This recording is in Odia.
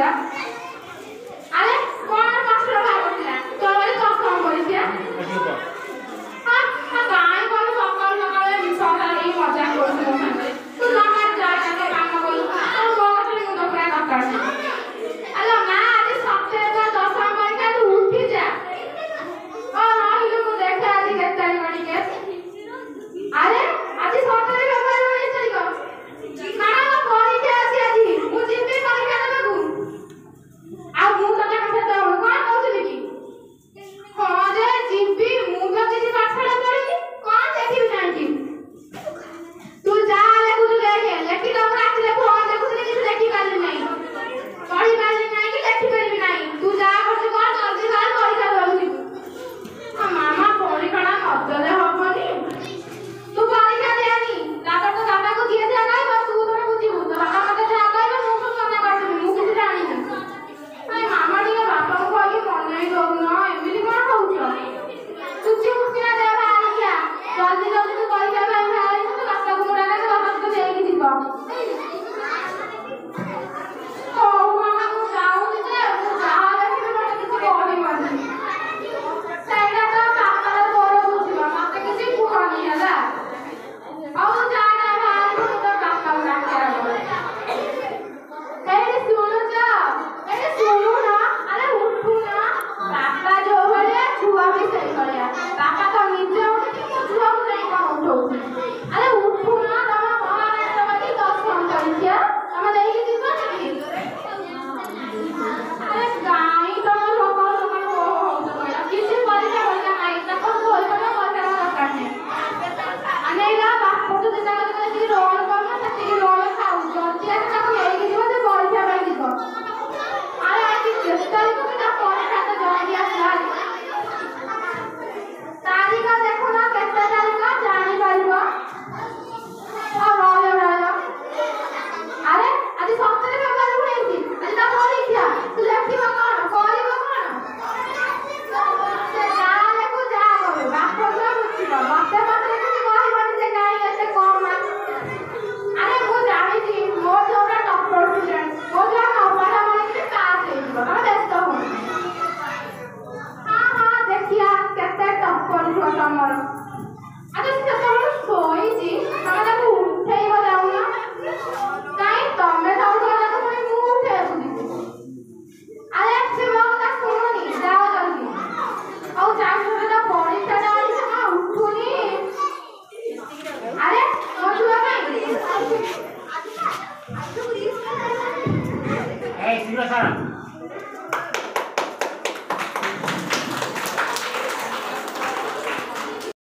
করছিলা আরে কোন পাঁচটা ভাই করছিলা তোর বলে কষ্ট কম করেছিস হ্যাঁ হ্যাঁ গায় কোন সকাল সকালে সকালে এই মজা করছিস ওখানে তুই আমার জায়গাতে কাম করলি তোর বউকে মুন্ড করে দরকার আলো না আজ সপ্তাহে 10 নম্বর কাজ উঠি যা ও রাহিল মু দেখে আজ কেতে তারিখ মানিকে আরে আজ 17 ফেব্রুয়ারি 19 তারিখ কানা তো পরীক্ষা আছে আজ মু জিম্মি পরীক্ষা দেবো আর মু তোকে কথা দাও কোন কইছিলি কি ହଁ ଯେ ଯିବି ମୁଁ ତ କିଛି ପାଠଟା ପଢିନି କଣ ଦେଖିବି ଜାଣିଛି ତୁ ଯାହା ଲେଖୁଛୁ ଦେଖେ ଲେଖିଦବୁ ରାତିରେ ଫୋନ ଦେଖୁଥିଲି କିଛି ଦେଖିପାରିଲି ନାହିଁ ପଢିପାରିଲି ନାହିଁ କି ଲେଖିପାରିବି ନାହିଁ ତୁ ଯାହା କରୁଛୁ କଣ ଜଲ୍ଦି ବାହାର ପରୀକ୍ଷା ଦେବାକୁ ଯିବୁ ମାମା ପରୀକ୍ଷାଟା ନଦେଲେ ହବନି ତୁ ପରୀକ୍ଷା ଦେନି ତାପରେ ତ ବାପାକୁ ଯିଏ ଯାହା କହିବ ତୁ ତୋର ବୁଝିବୁ ତ ବାପା ମତେ ଯାହା କହିବ ମୁଁ ସବୁ ମନେ କରିଦେବି ମୁଁ କିଛି ଜାଣିନି ମାମା ଟିକେ ବାପାକୁ କହିକି ମନେଇ ଦଉନ ଏମିତି କଣ କହୁଛ ତୁଚି ମୁଖିଆ ଦେହ ବାହାରିଆ ଜଲ୍ଦି ଜଲ୍ଦି ତୁ ପରୀକ୍ଷା ପାଇଁ ବାହାରିଛୁ ତୁ ବାପାକୁ ମୁଡ଼ା ତୋ ବାପା ତୋତେ ଦେଇକି ଯିବ ହଉ ମାମା ମୁଁ ଯାଉଛି ଯେ ମୁଁ ଯାହା ଦେଖିବି ମତେ କିଛି କହିବନି ସେଇଟା ତ ବାପାର ତୋର ବୁଝିବ ମତେ କିଛି କୁହନି ହେଲା ହଉ ଯା ନା ବାହାରିବୁ ତୁ ତୋ ବାପାକୁ ଡାକିଆ ଏଇଠି ଶୁଣୁଛ ଏଇଠି ଶୁଣୁନ ଆରେ ଉଠୁନ ବାପା ଯୋଉ ଭଳିଆ ଛୁଆ ବି ସେଇ ଭଳିଆ ବାପା ତ ନିଜେ ଉଠୁଛି ମୋ ଛୁଆକୁ ଯାଇ କଣ ଉଠଉଛି ଆରେ ଉଠୁନ ତମ ମହାରାଣୀ ତମେ 10 ଫୋନ କରିଛିଆ ତମେ ଦେଇକି ଯିବନି କି ଆରେ କାଇଁ ତମେ ସକାଳୁ ସକାଳୁ ହଉଛ କହିଲ କିଛି ପରୀକ୍ଷା ପରୀକ୍ଷା ନାହିଁ ତାକୁ ଧୋଇବନ ପରୀକ୍ଷା ଦରକାର ନାହିଁ ଆମେ ଏଇଟା ବାପ ତ ଦିନ ଯେତିକି ରୋଲ କରୁନ ସେତିକି ରୋଲ ଖାଉ ଜଲ୍ଦି ଆସି ତାକୁ ନେଇକି ଯିବ ସେ ପରୀକ୍ଷା ପାଇଁ ଯିବ ଆରେ ଆଜି 10 ତାରିଖ କି ତା ପରୀକ୍ଷା ତ ଜଲ୍ଦି ଆସିଲା ତାରିଖ ଦେଖୁନ କେତେ ତାରିଖ ଜାଣିପାରିବ ରହିବ ଆରେ ଆଜି 17 ଫେବୃଆରୀ 19 ଆଜି ତା ପରୀକ୍ଷା ତୁ ଲେଖିବ କଣ କରିବ କଣ ସେ ଯାହା ଲେଖୁ ଯାହା କରୁ ବାପ ଛୁଆ ବୁଝିବ ମତେ କିଛି କହିବନି ଯେ କାହିଁ ଏତେ କମ ଆରେ ମୁଁ ଜାଣିଛି ମୋ ଝିଅଟା ଟପର ଷ୍ଟୁଡେଣ୍ଟ ମୋ ଝିଅ ନବାଟା ମାନେ ପାସ୍ ହେଇଯିବ ତମେ ବ୍ୟସ୍ତ ହୁଅନି ହଁ ଦେଖିଆ କେତେ ଟପର ଝିଅ ତମର ଆରେ ସେ ଯେତେବେଳେ ଶୋଇଛି ତମେ ତାକୁ ଉଠେଇବ ଯାଉନ କାହିଁ ତମେ ଯାଉଛ ତାକୁ ପୁଣି ମୁଁ ଉଠେଇବାକୁ ଯିବି ଆରେ ସେ ମୋ କଥା ଶୁଣୁନି ଯାଅ ଜଲ୍ଦି ଆଉ ଚାହୁଁଛୁ ତା ପରୀକ୍ଷାଟା ଅଛି ସେ କଣ ଉଠୁନି ଆରେ ମୋ ଛୁଆ କାଇଁ Hey, Sura Sara.